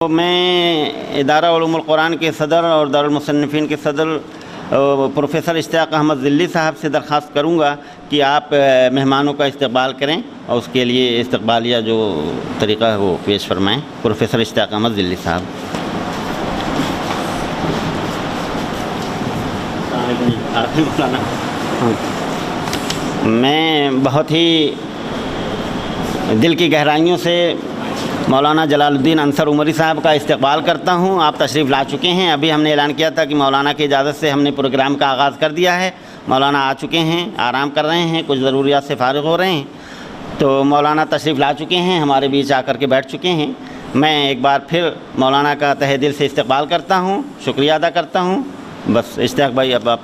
میں ادارہ علوم القرآن کے صدر اور دارالمصنفین کے صدر پروفیسر اشتیاق احمد ذلی صاحب سے درخواست کروں گا کہ آپ مہمانوں کا استقبال کریں اور اس کے لیے استقبالیہ جو طریقہ ہے وہ پیش فرمائیں۔ پروفیسر اشتیاق احمد ذلی صاحب۔ میں بہت ہی دل کی گہرائیوں سے مولانا جلال الدین انصر عمری صاحب کا استقبال کرتا ہوں۔ آپ تشریف لا چکے ہیں، ابھی ہم نے اعلان کیا تھا کہ مولانا کی اجازت سے ہم نے پروگرام کا آغاز کر دیا ہے۔ مولانا آ چکے ہیں، آرام کر رہے ہیں، کچھ ضروریات سے فارغ ہو رہے ہیں، تو مولانا تشریف لا چکے ہیں، ہمارے بیچ آ کر کے بیٹھ چکے ہیں۔ میں ایک بار پھر مولانا کا تہہ دل سے استقبال کرتا ہوں، شکریہ ادا کرتا ہوں۔ بس اشتیاق بھائی اب آپ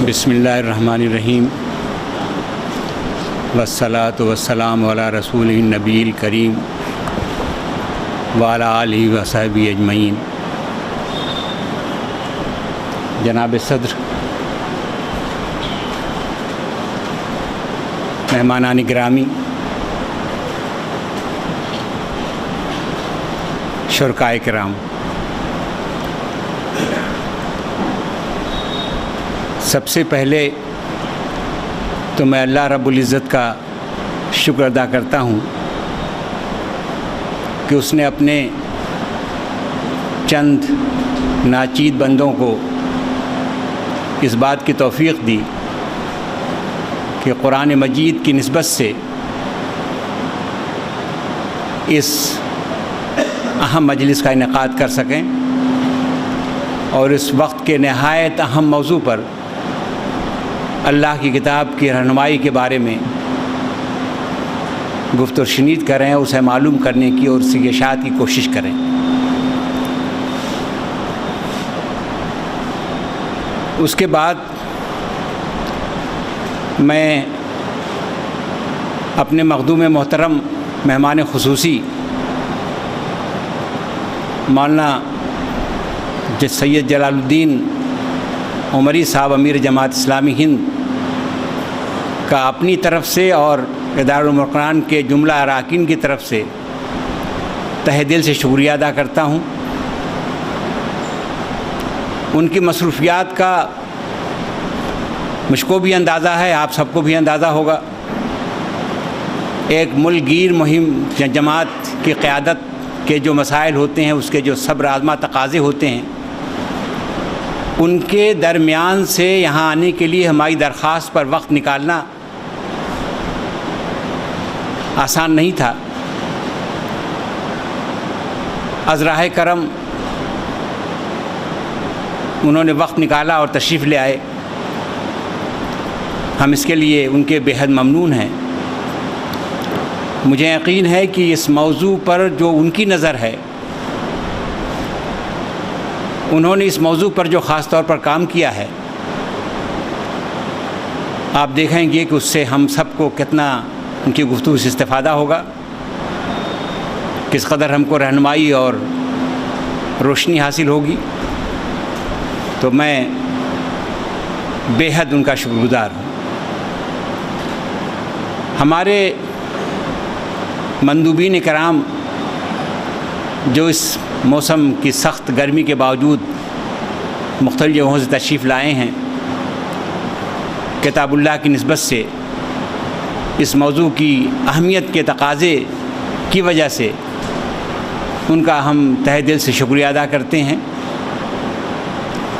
بسم اللہ الرحمن الرحیم والصلاة والسلام علی رسول النبی الکریم وعلی آلہ وصحبہ اجمعین۔ جناب صدر، مہمانان گرامی، شرکائے کرام، سب سے پہلے تو میں اللہ رب العزت کا شکر ادا کرتا ہوں کہ اس نے اپنے چند ناچیز بندوں کو اس بات کی توفیق دی کہ قرآن مجید کی نسبت سے اس اہم مجلس کا انعقاد کر سکیں اور اس وقت کے نہایت اہم موضوع پر اللہ کی کتاب کی رہنمائی کے بارے میں گفت و شنید کریں، اسے معلوم کرنے کی اور اس کی اشاعت کی کوشش کریں۔ اس کے بعد میں اپنے مخدوم محترم مہمان خصوصی مولانا سید جلال الدین عمری صاحب امیر جماعت اسلامی ہند کا اپنی طرف سے اور ادارہ علوم القرآن کے جملہ اراکین کی طرف سے تہہ دل سے شکریہ ادا کرتا ہوں۔ ان کی مصروفیات کا مجھ کو بھی اندازہ ہے، آپ سب کو بھی اندازہ ہوگا۔ ایک ملک گیر مہم جماعت کی قیادت کے جو مسائل ہوتے ہیں، اس کے جو صبر آزما تقاضے ہوتے ہیں، ان کے درمیان سے یہاں آنے کے لیے ہماری درخواست پر وقت نکالنا آسان نہیں تھا۔ از راہ کرم انہوں نے وقت نکالا اور تشریف لے آئے، ہم اس کے لیے ان کے بے حد ممنون ہیں۔ مجھے یقین ہے کہ اس موضوع پر جو ان کی نظر ہے، انہوں نے اس موضوع پر جو خاص طور پر کام کیا ہے، آپ دیکھیں گے کہ اس سے ہم سب کو کتنا ان کی گفتگو سے استفادہ ہوگا، کس قدر ہم کو رہنمائی اور روشنی حاصل ہوگی۔ تو میں بے حد ان کا شکر گزار ہوں۔ ہمارے مندوبین کرام جو اس موسم کی سخت گرمی کے باوجود مختلف جگہوں سے تشریف لائے ہیں، کتاب اللہ کی نسبت سے اس موضوع کی اہمیت کے تقاضے کی وجہ سے ان کا ہم تہہ دل سے شکریہ ادا کرتے ہیں،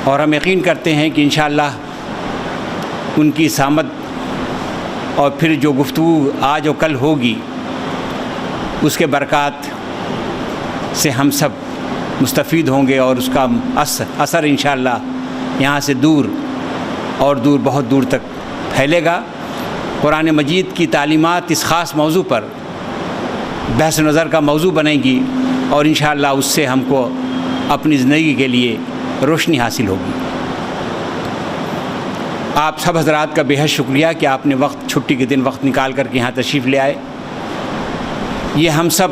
اور ہم یقین کرتے ہیں کہ انشاءاللہ ان کی سامد اور پھر جو گفتگو آج و کل ہوگی، اس کے برکات سے ہم سب مستفید ہوں گے، اور اس کا اثر انشاءاللہ یہاں سے دور اور دور بہت دور تک پھیلے گا۔ قرآن مجید کی تعلیمات اس خاص موضوع پر بحث و نظر کا موضوع بنے گی، اور انشاءاللہ اس سے ہم کو اپنی زندگی کے لیے روشنی حاصل ہوگی۔ آپ سب حضرات کا بے حد شکریہ کہ آپ نے چھٹی کے دن وقت نکال کر کے یہاں تشریف لے آئے۔ یہ ہم سب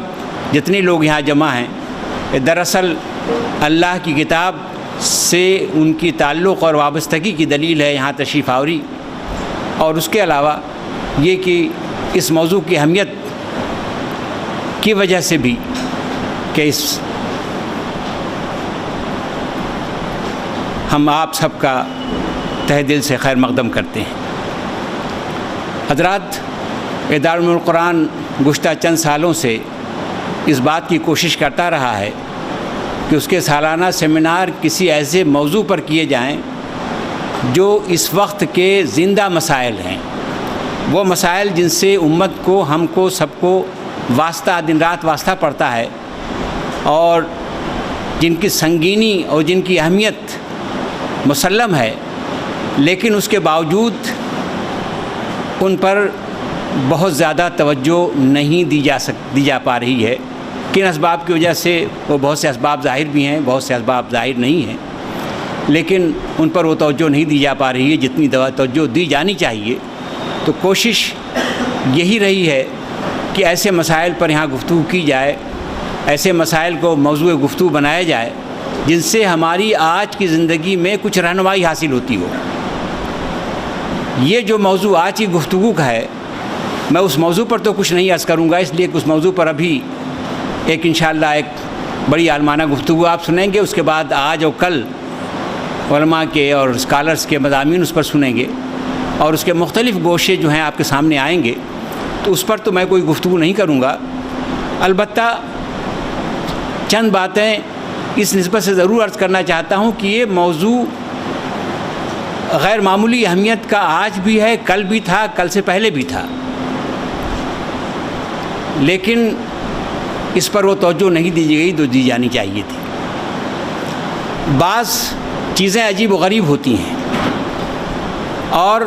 جتنے لوگ یہاں جمع ہیں، دراصل اللہ کی کتاب سے ان کی تعلق اور وابستگی کی دلیل ہے یہاں تشریف آوری، اور اس کے علاوہ یہ کہ اس موضوع کی اہمیت کی وجہ سے بھی کہ ہم آپ سب کا تہ دل سے خیر مقدم کرتے ہیں۔ حضرات، ادارہ القرآن گزشتہ چند سالوں سے اس بات کی کوشش کرتا رہا ہے کہ اس کے سالانہ سیمینار کسی ایسے موضوع پر کیے جائیں جو اس وقت کے زندہ مسائل ہیں، وہ مسائل جن سے امت کو، ہم کو، سب کو واسطہ، دن رات واسطہ پڑتا ہے، اور جن کی سنگینی اور جن کی اہمیت مسلم ہے، لیکن اس کے باوجود ان پر بہت زیادہ توجہ نہیں دی جا پا رہی ہے۔ کن اسباب کی وجہ سے؟ وہ بہت سے اسباب ظاہر بھی ہیں، بہت سے اسباب ظاہر نہیں ہیں، لیکن ان پر وہ توجہ نہیں دی جا پا رہی ہے جتنی توجہ دی جانی چاہیے۔ تو کوشش یہی رہی ہے کہ ایسے مسائل پر یہاں گفتگو کی جائے، ایسے مسائل کو موضوع گفتگو بنایا جائے جن سے ہماری آج کی زندگی میں کچھ رہنمائی حاصل ہوتی ہو۔ یہ جو موضوع آج کی گفتگو کا ہے، میں اس موضوع پر تو کچھ نہیں عرض کروں گا، اس لیے کہ اس موضوع پر ابھی ایک انشاءاللہ ایک بڑی عالمانہ گفتگو آپ سنیں گے، اس کے بعد آج اور کل علماء کے اور اسکالرز کے مضامین اس پر سنیں گے، اور اس کے مختلف گوشے جو ہیں آپ کے سامنے آئیں گے، تو اس پر تو میں کوئی گفتگو نہیں کروں گا۔ البتہ چند باتیں اس نسبت سے ضرور عرض کرنا چاہتا ہوں کہ یہ موضوع غیر معمولی اہمیت کا آج بھی ہے، کل بھی تھا، کل سے پہلے بھی تھا، لیکن اس پر وہ توجہ نہیں دی گئی جو دی جانی چاہیے تھی۔ بعض چیزیں عجیب و غریب ہوتی ہیں، اور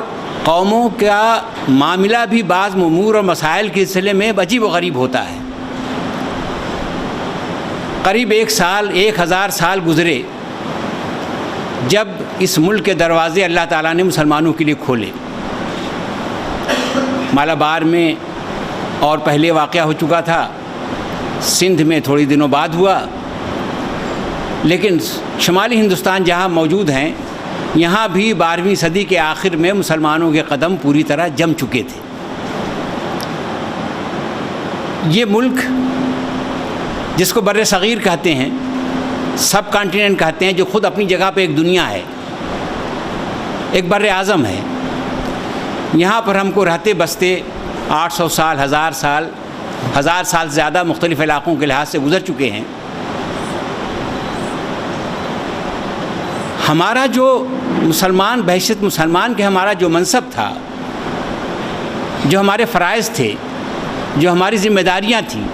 قوموں کا معاملہ بھی بعض امور اور مسائل کے سلسلے میں عجیب و غریب ہوتا ہے۔ قریب 1000 سال گزرے جب اس ملک کے دروازے اللہ تعالیٰ نے مسلمانوں کے لیے کھولے۔ مالابار میں اور پہلے واقعہ ہو چکا تھا، سندھ میں تھوڑی دنوں بعد ہوا، لیکن شمالی ہندوستان جہاں موجود ہیں، یہاں بھی 12ویں صدی کے آخر میں مسلمانوں کے قدم پوری طرح جم چکے تھے۔ یہ ملک جس کو بر صغیر کہتے ہیں، سب کانٹیننٹ کہتے ہیں، جو خود اپنی جگہ پہ ایک دنیا ہے، ایک بر اعظم ہے، یہاں پر ہم کو رہتے بستے 800 سال، 1000 سال، 1000 سال سے زیادہ مختلف علاقوں کے لحاظ سے گزر چکے ہیں۔ ہمارا جو مسلمان، بحیثیت مسلمان کے ہمارا جو منصب تھا، جو ہمارے فرائض تھے، جو ہماری ذمہ داریاں تھیں،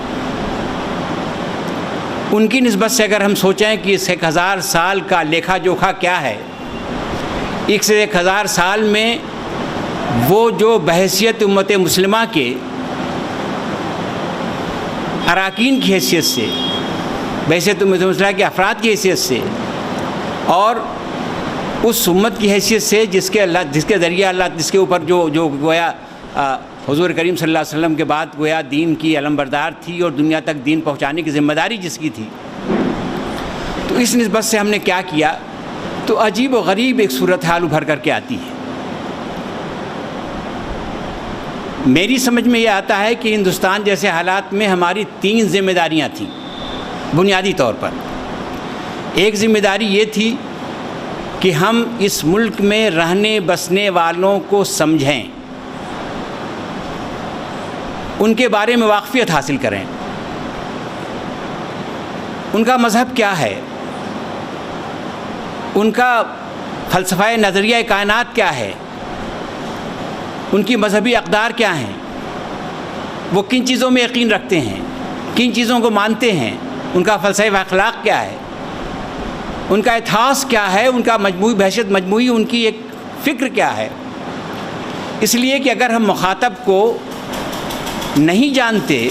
ان کی نسبت سے اگر ہم سوچیں کہ اس 1000 سال کا لیکھا جوکھا کیا ہے، ایک سے 1000 سال میں وہ جو بحیثیت امت مسلمہ کے اراکین کی حیثیت سے، بحیثیت امت مسلمہ کے افراد کی حیثیت سے، اور اس امت کی حیثیت سے جس کے ذریعے اللہ، جس کے اوپر جو گویا حضور کریم صلی اللہ علیہ وسلم کے بعد گویا دین کی علمبردار تھی اور دنیا تک دین پہنچانے کی ذمہ داری جس کی تھی، تو اس نسبت سے ہم نے کیا کیا، تو عجیب و غریب ایک صورتحال ابھر کر کے آتی ہے۔ میری سمجھ میں یہ آتا ہے کہ ہندوستان جیسے حالات میں ہماری 3 ذمہ داریاں تھیں بنیادی طور پر۔ ایک ذمہ داری یہ تھی کہ ہم اس ملک میں رہنے بسنے والوں کو سمجھیں، ان کے بارے میں واقفیت حاصل کریں، ان کا مذہب کیا ہے، ان کا فلسفہ نظریہ کائنات کیا ہے، ان کی مذہبی اقدار کیا ہیں، وہ کن چیزوں میں یقین رکھتے ہیں، کن چیزوں کو مانتے ہیں، ان کا فلسفہ اخلاق کیا ہے، ان کا اتہاس کیا ہے، ان کا مجموعی بحثیت، مجموعی ان کی ایک فکر کیا ہے۔ اس لیے کہ اگر ہم مخاطب کو نہیں جانتے،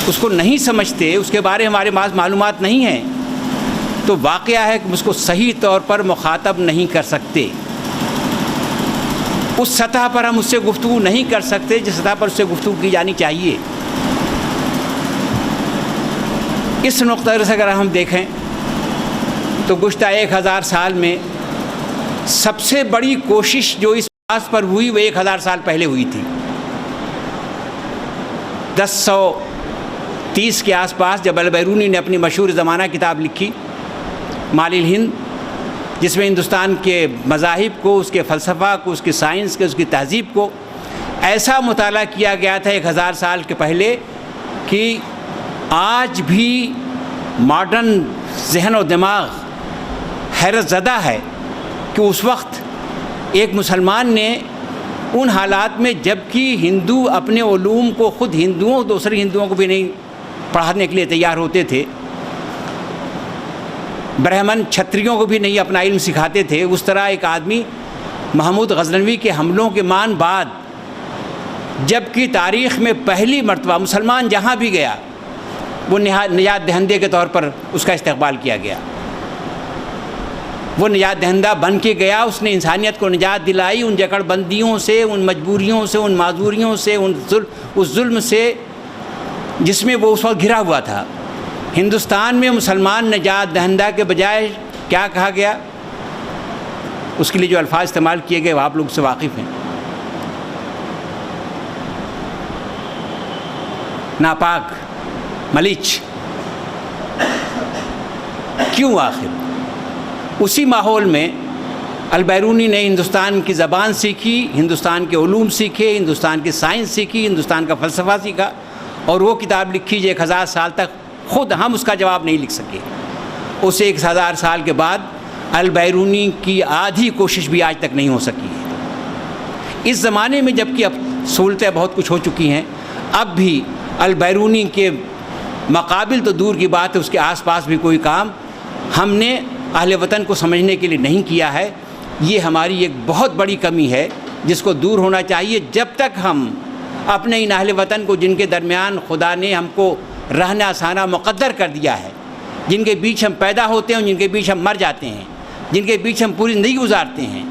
اس کو نہیں سمجھتے، اس کے بارے میں ہمارے پاس معلومات نہیں ہیں، تو واقعہ ہے کہ اس کو صحیح طور پر مخاطب نہیں کر سکتے، اس سطح پر ہم اس سے گفتگو نہیں کر سکتے جس سطح پر اس سے گفتگو کی جانی چاہیے۔ اس نقطہ سے اگر ہم دیکھیں تو گزشتہ 1000 سال میں سب سے بڑی کوشش جو اس بات پر ہوئی وہ 1000 سال پہلے ہوئی تھی۔ 1000 30 کے آس پاس جب البیرونی نے اپنی مشہور زمانہ کتاب لکھی مال الہند، جس میں ہندوستان کے مذاہب کو، اس کے فلسفہ کو، اس کی سائنس کے، اس کی تہذیب کو ایسا مطالعہ کیا گیا تھا 1000 سال کے پہلے کہ آج بھی ماڈرن ذہن و دماغ حیرت زدہ ہے کہ اس وقت ایک مسلمان نے ان حالات میں، جب کہ ہندو اپنے علوم کو خود ہندوؤں، دوسرے ہندوؤں کو بھی نہیں پڑھانے کے لیے تیار ہوتے تھے، برہمن چھتریوں کو بھی نہیں اپنا علم سکھاتے تھے، اس طرح ایک آدمی محمود غزنوی کے حملوں کے مان بعد، جب کہ تاریخ میں پہلی مرتبہ مسلمان جہاں بھی گیا وہ نجات دہندے کے طور پر اس کا استقبال کیا گیا، وہ نجات دہندہ بن کے گیا، اس نے انسانیت کو نجات دلائی ان جکڑ بندیوں سے، ان مجبوریوں سے، ان معذوریوں سے، اس ظلم سے جس میں وہ اس وقت گھرا ہوا تھا۔ ہندوستان میں مسلمان نجات دہندہ کے بجائے کیا کہا گیا؟ اس کے لیے جو الفاظ استعمال کیے گئے وہ آپ لوگ سے واقف ہیں، ناپاک، ملیچ۔ کیوں آخر؟ اسی ماحول میں البیرونی نے ہندوستان کی زبان سیکھی، ہندوستان کے علوم سیکھے، ہندوستان کی سائنس سیکھی، ہندوستان کا فلسفہ سیکھا، اور وہ کتاب لکھی جو 1000 سال تک خود ہم اس کا جواب نہیں لکھ سکے۔ اس 1000 سال کے بعد البیرونی کی آدھی کوشش بھی آج تک نہیں ہو سکی ہے۔ اس زمانے میں جب کہ اب سہولتیں بہت کچھ ہو چکی ہیں، اب بھی البیرونی کے مقابل تو دور کی بات ہے، اس کے آس پاس بھی کوئی کام ہم نے اہل وطن کو سمجھنے کے لیے نہیں کیا ہے۔ یہ ہماری ایک بہت بڑی کمی ہے جس کو دور ہونا چاہیے۔ جب تک ہم اپنے ان اہل وطن کو، جن کے درمیان خدا نے ہم کو رہنا سہنا مقدر کر دیا ہے، جن کے بیچ ہم پیدا ہوتے ہیں، جن کے بیچ ہم مر جاتے ہیں، جن کے بیچ ہم پوری زندگی گزارتے ہیں،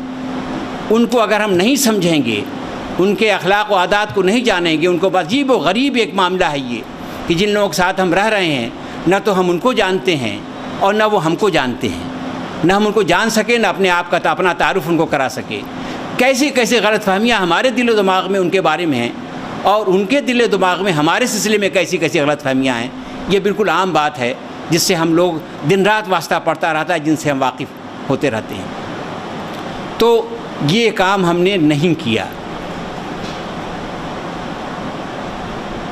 ان کو اگر ہم نہیں سمجھیں گے، ان کے اخلاق و عادات کو نہیں جانیں گے، ان کو عجیب و غریب ایک معاملہ ہے یہ کہ جن لوگوں کے ساتھ ہم رہ رہے ہیں، نہ تو ہم ان کو جانتے ہیں اور نہ وہ ہم کو جانتے ہیں، نہ ہم ان کو جان سکے، نہ اپنے آپ کا اپنا تعارف ان کو کرا سکے۔ کیسی کیسی غلط فہمیاں ہمارے دل و دماغ میں ان کے بارے میں ہیں، اور ان کے دل و دماغ میں ہمارے سلسلے میں کیسی کیسی غلط فہمیاں ہیں۔ یہ بالکل عام بات ہے جس سے ہم لوگ دن رات واسطہ پڑتا رہتا ہے، جن سے ہم واقف ہوتے رہتے ہیں۔ تو یہ کام ہم نے نہیں کیا۔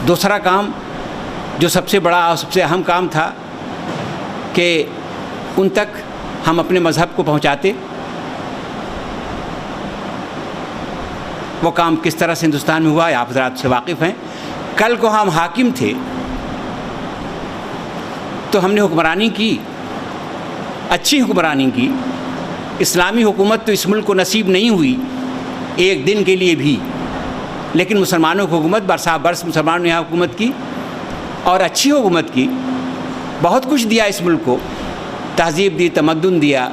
دوسرا کام جو سب سے بڑا اور سب سے اہم کام تھا کہ ان تک ہم اپنے مذہب کو پہنچاتے۔ وہ کام کس طرح سے ہندوستان میں ہوا ہے آپ حضرات سے واقف ہیں۔ کل کو ہم حاکم تھے تو ہم نے حکمرانی کی، اچھی حکمرانی کی۔ اسلامی حکومت تو اس ملک کو نصیب نہیں ہوئی ایک دن کے لیے بھی، لیکن مسلمانوں کی حکومت برسا برس مسلمانوں نے یہاں حکومت کی اور اچھی حکومت کی، بہت کچھ دیا اس ملک کو، تہذیب دی، تمدن دیا،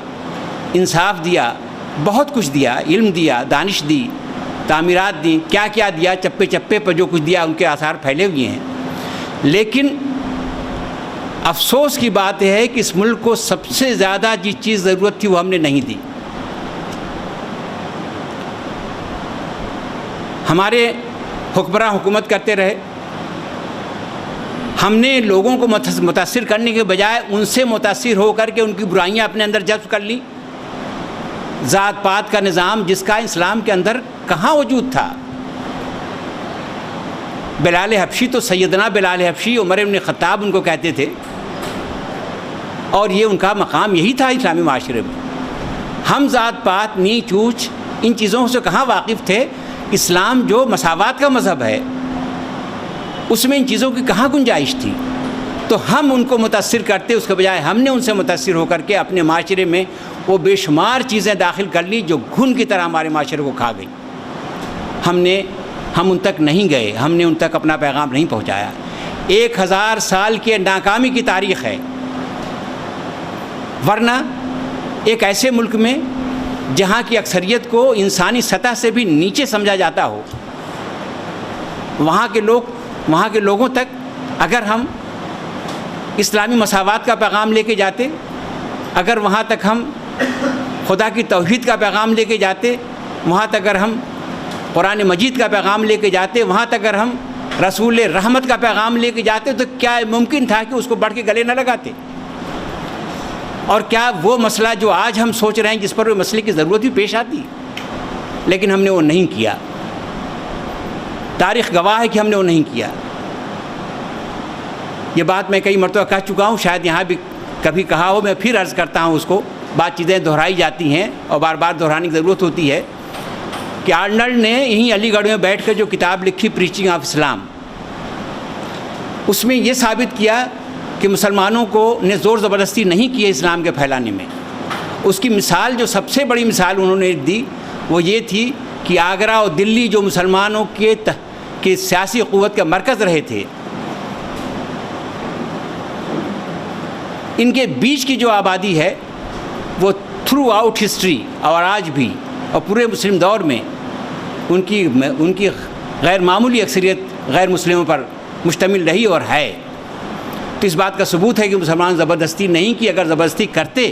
انصاف دیا، بہت کچھ دیا، علم دیا، دانش دی، تعمیرات دی، کیا کیا دیا، چپے چپے پر جو کچھ دیا ان کے آثار پھیلے ہوئے ہیں۔ لیکن افسوس کی بات یہ ہے کہ اس ملک کو سب سے زیادہ جس چیز ضرورت تھی وہ ہم نے نہیں دی۔ ہمارے حکمراں حکومت کرتے رہے، ہم نے لوگوں کو متاثر کرنے کے بجائے ان سے متاثر ہو کر کے ان کی برائیاں اپنے اندر جذب کر لی۔ ذات پات کا نظام جس کا اسلام کے اندر کہاں وجود تھا۔ بلال حبشی تو سیدنا بلال حبشی عمر بن خطاب ان کو کہتے تھے، اور یہ ان کا مقام یہی تھا اسلامی معاشرے میں۔ ہم ذات پات، نیچ اونچ، ان چیزوں سے کہاں واقف تھے۔ اسلام جو مساوات کا مذہب ہے اس میں ان چیزوں کی کہاں گنجائش تھی۔ تو ہم ان کو متاثر کرتے اس کے بجائے ہم نے ان سے متاثر ہو کر کے اپنے معاشرے میں وہ بے شمار چیزیں داخل کر لی جو گھن کی طرح ہمارے معاشرے کو کھا گئی۔ ہم ان تک نہیں گئے، ہم نے ان تک اپنا پیغام نہیں پہنچایا۔ 1000 سال کے ناکامی کی تاریخ ہے، ورنہ ایک ایسے ملک میں جہاں کی اکثریت کو انسانی سطح سے بھی نیچے سمجھا جاتا ہو، وہاں کے لوگوں تک اگر ہم اسلامی مساوات کا پیغام لے کے جاتے، اگر وہاں تک ہم خدا کی توحید کا پیغام لے کے جاتے، وہاں تک اگر ہم قرآن مجید کا پیغام لے کے جاتے، وہاں تک اگر ہم رسول رحمت کا پیغام لے کے جاتے تو کیا ممکن تھا کہ اس کو بڑھ کے گلے نہ لگاتے؟ اور کیا وہ مسئلہ جو آج ہم سوچ رہے ہیں جس پر وہ مسئلے کی ضرورت بھی پیش آتی، لیکن ہم نے وہ نہیں کیا. تاریخ گواہ ہے کہ ہم نے وہ نہیں کیا. یہ بات میں کئی مرتبہ کہہ چکا ہوں، شاید یہاں بھی کبھی کہا ہو، میں پھر عرض کرتا ہوں اس کو. بات چیزیں دہرائی جاتی ہیں اور بار بار دہرانے کی ضرورت ہوتی ہے کہ آرنلڈ نے یہیں علی گڑھ میں بیٹھ کر جو کتاب لکھی پریچنگ آف اسلام، اس میں یہ ثابت کیا کہ مسلمانوں کو نے زور زبردستی نہیں کی ہے اسلام کے پھیلانے میں. اس کی مثال، جو سب سے بڑی مثال انہوں نے دی، وہ یہ تھی کہ آگرہ اور دلی جو مسلمانوں کے سیاسی قوت کا مرکز رہے تھے، ان کے بیچ کی جو آبادی ہے وہ تھرو آؤٹ ہسٹری اور آج بھی اور پورے مسلم دور میں ان کی غیر معمولی اکثریت غیر مسلموں پر مشتمل رہی اور ہے. تو اس بات کا ثبوت ہے کہ مسلمان زبردستی نہیں کی. اگر زبردستی کرتے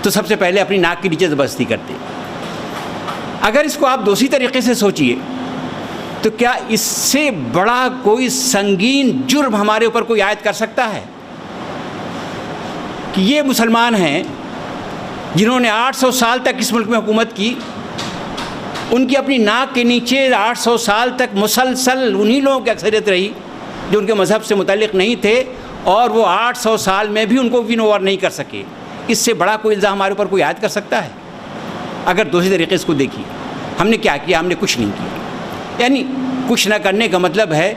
تو سب سے پہلے اپنی ناک کے نیچے زبردستی کرتے. اگر اس کو آپ دوسری طریقے سے سوچئے تو کیا اس سے بڑا کوئی سنگین جرم ہمارے اوپر کوئی عائد کر سکتا ہے کہ یہ مسلمان ہیں جنہوں نے 800 سال تک اس ملک میں حکومت کی، ان کی اپنی ناک کے نیچے 800 سال تک مسلسل انہی لوگوں کی اکثریت رہی جو ان کے مذہب سے متعلق نہیں تھے، اور وہ 800 سال میں بھی ان کو ون اوور نہیں کر سکے. اس سے بڑا کوئی الزام ہمارے اوپر کوئی عائد کر سکتا ہے؟ اگر دوسری طریقے سے اس کو دیکھیے، ہم نے کیا کیا؟ ہم نے کچھ نہیں کیا. یعنی کچھ نہ کرنے کا مطلب ہے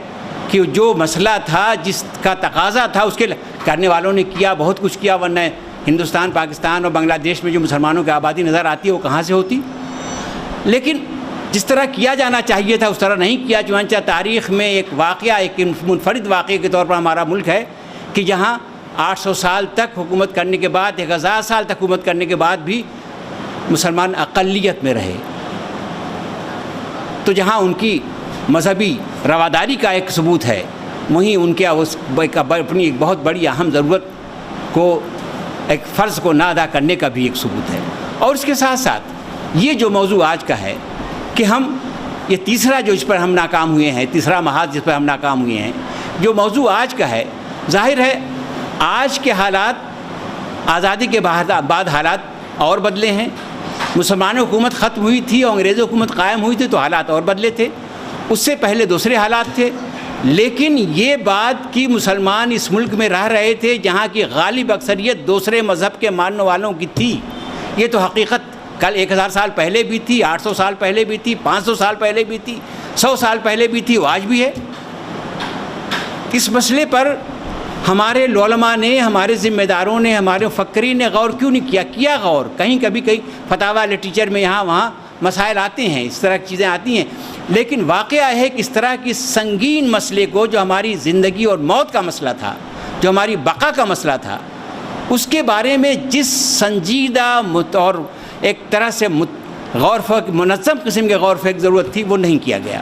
کہ جو مسئلہ تھا، جس کا تقاضا تھا، اس کے کرنے والوں نے کیا، بہت کچھ کیا. ورنہ ہندوستان، پاکستان اور بنگلہ دیش میں جو مسلمانوں کی آبادی نظر آتی ہے وہ کہاں سے ہوتی؟ لیکن جس طرح کیا جانا چاہیے تھا اس طرح نہیں کیا. چنانچہ تاریخ میں ایک واقعہ، ایک منفرد واقعے کے طور پر ہمارا ملک ہے کہ جہاں 800 سال تک حکومت کرنے کے بعد، 1000 سال تک حکومت کرنے کے بعد بھی مسلمان اقلیت میں رہے. تو جہاں ان کی مذہبی رواداری کا ایک ثبوت ہے، وہیں ان کے اپنی ایک بہت بڑی اہم ضرورت کو، ایک فرض کو نہ ادا کرنے کا بھی ایک ثبوت ہے. اور اس کے ساتھ ساتھ یہ جو موضوع آج کا ہے کہ ہم یہ تیسرا جو اس پر ہم ناکام ہوئے ہیں، تیسرا محاذ جس پر ہم ناکام ہوئے ہیں، جو موضوع آج کا ہے، ظاہر ہے آج کے حالات، آزادی کے بعد حالات اور بدلے ہیں. مسلمانوں حکومت ختم ہوئی تھی اور انگریزی حکومت قائم ہوئی تھی تو حالات اور بدلے تھے. اس سے پہلے دوسرے حالات تھے. لیکن یہ بات کہ مسلمان اس ملک میں رہ رہے تھے جہاں کی غالب اکثریت دوسرے مذہب کے ماننے والوں کی تھی، یہ تو حقیقت کل 1000 سال پہلے بھی تھی، 800 سال پہلے بھی تھی، 500 سال پہلے بھی تھی، 100 سال پہلے بھی تھی، وہ آج بھی ہے. اس مسئلے پر ہمارے علماء نے، ہمارے ذمہ داروں نے، ہمارے مفکرین نے غور کیوں نہیں کیا؟ کیا غور. کہیں فتاوی لٹریچر میں یہاں وہاں مسائل آتے ہیں، اس طرح کی چیزیں آتی ہیں، لیکن واقعہ ہے کہ اس طرح کی سنگین مسئلے کو، جو ہماری زندگی اور موت کا مسئلہ تھا، جو ہماری بقا کا مسئلہ تھا، اس کے بارے میں جس سنجیدہ اور ایک طرح سے غور فکر، منظم قسم کے غور فکر ضرورت تھی، وہ نہیں کیا گیا.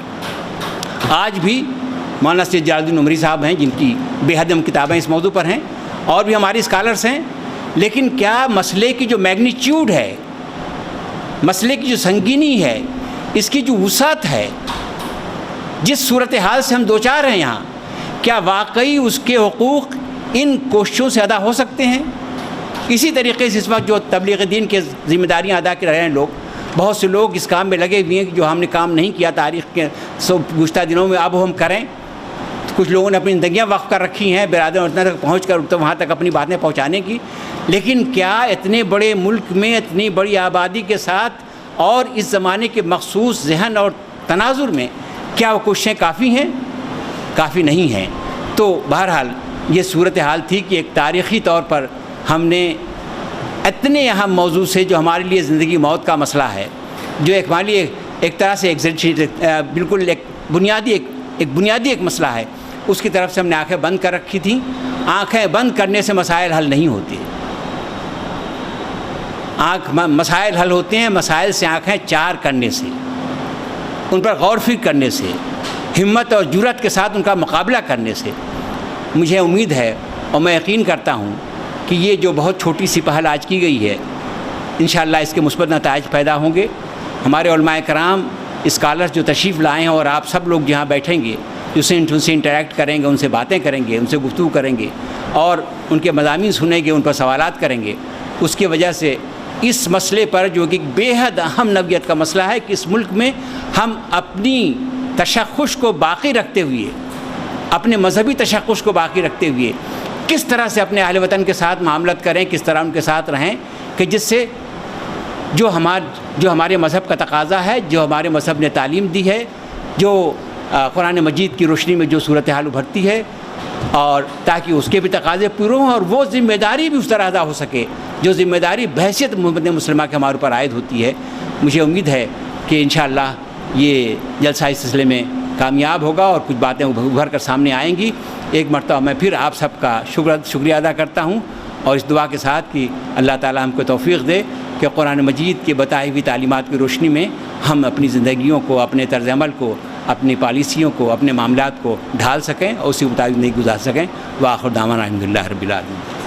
آج بھی مولانا سید جلال الدین عمری صاحب ہیں جن کی بے حد کتابیں اس موضوع پر ہیں، اور بھی ہمارے اسکالرس ہیں، لیکن کیا مسئلے کی جو میگنیچیوڈ ہے، مسئلے کی جو سنگینی ہے، اس کی جو وسعت ہے، جس صورتحال سے ہم دوچار ہیں یہاں، کیا واقعی اس کے حقوق ان کوششوں سے ادا ہو سکتے ہیں؟ اسی طریقے سے اس وقت جو تبلیغ دین کے ذمہ داریاں ادا کر رہے ہیں لوگ، بہت سے لوگ اس کام میں لگے ہوئے ہیں جو ہم نے کام نہیں کیا تاریخ کے گزشتہ دنوں میں، اب ہم کریں. کچھ لوگوں نے اپنی زندگیاں وقف کر رکھی ہیں برادر اتنا تک پہنچ کر تو وہاں تک اپنی باتیں پہنچانے کی. لیکن کیا اتنے بڑے ملک میں، اتنی بڑی آبادی کے ساتھ اور اس زمانے کے مخصوص ذہن اور تناظر میں کیا وہ کوششیں کافی ہیں؟ کافی نہیں ہیں. تو بہرحال یہ صورتحال تھی کہ ایک تاریخی طور پر ہم نے اتنے اہم موضوع سے، جو ہمارے لیے زندگی موت کا مسئلہ ہے، جو ایک ہمارے لیے ایک طرح سے بالکل ایک بنیادی ایک مسئلہ ہے، اس کی طرف سے ہم نے آنکھیں بند کر رکھی تھیں. آنکھیں بند کرنے سے مسائل حل نہیں ہوتے. مسائل حل ہوتے ہیں مسائل سے آنکھیں چار کرنے سے، ان پر غور فکر کرنے سے، ہمت اور جرأت کے ساتھ ان کا مقابلہ کرنے سے. مجھے امید ہے اور میں یقین کرتا ہوں کہ یہ جو بہت چھوٹی سی پہل آج کی گئی ہے، انشاءاللہ اس کے مثبت نتائج پیدا ہوں گے. ہمارے علماء کرام، اسکالرز جو تشریف لائے ہیں، اور آپ سب لوگ جہاں بیٹھیں گے، ان سے انٹریکٹ کریں گے، ان سے باتیں کریں گے، ان سے گفتگو کریں گے اور ان کے مضامین سنیں گے، ان پر سوالات کریں گے، اس کی وجہ سے اس مسئلے پر جو کہ بے حد اہم نوعیت کا مسئلہ ہے کہ اس ملک میں ہم اپنی تشخص کو باقی رکھتے ہوئے، اپنے مذہبی تشخص کو باقی رکھتے ہوئے کس طرح سے اپنے اہل وطن کے ساتھ معاملت کریں، کس طرح ان کے ساتھ رہیں کہ جس سے جو ہمارے مذہب کا تقاضا ہے، جو ہمارے مذہب نے تعلیم دی ہے، جو قرآن مجید کی روشنی میں جو صورتحال ابھرتی ہے، اور تاکہ اس کے بھی تقاضے پورے ہوں اور وہ ذمہ داری بھی اس طرح ادا ہو سکے جو ذمہ داری بحیثیت امت مسلمہ کے ہمارے اوپر عائد ہوتی ہے۔ مجھے امید ہے کہ انشاءاللہ یہ جلسہ اس سلسلے میں کامیاب ہوگا اور کچھ باتیں ابھر کر سامنے آئیں گی۔ ایک مرتبہ میں پھر آپ سب کا شکریہ ادا کرتا ہوں اور اس دعا کے ساتھ کہ اللہ تعالیٰ ہم کو توفیق دے کہ قرآن مجید کے بتائی ہوئی تعلیمات کی روشنی میں ہم اپنی زندگیوں کو، اپنے طرز عمل کو، اپنی پالیسیوں کو، اپنے معاملات کو ڈھال سکیں اور اسی کے مطابق نہیں گزار سکیں۔ وآخر دعوانا الحمدللہ رب العالمین۔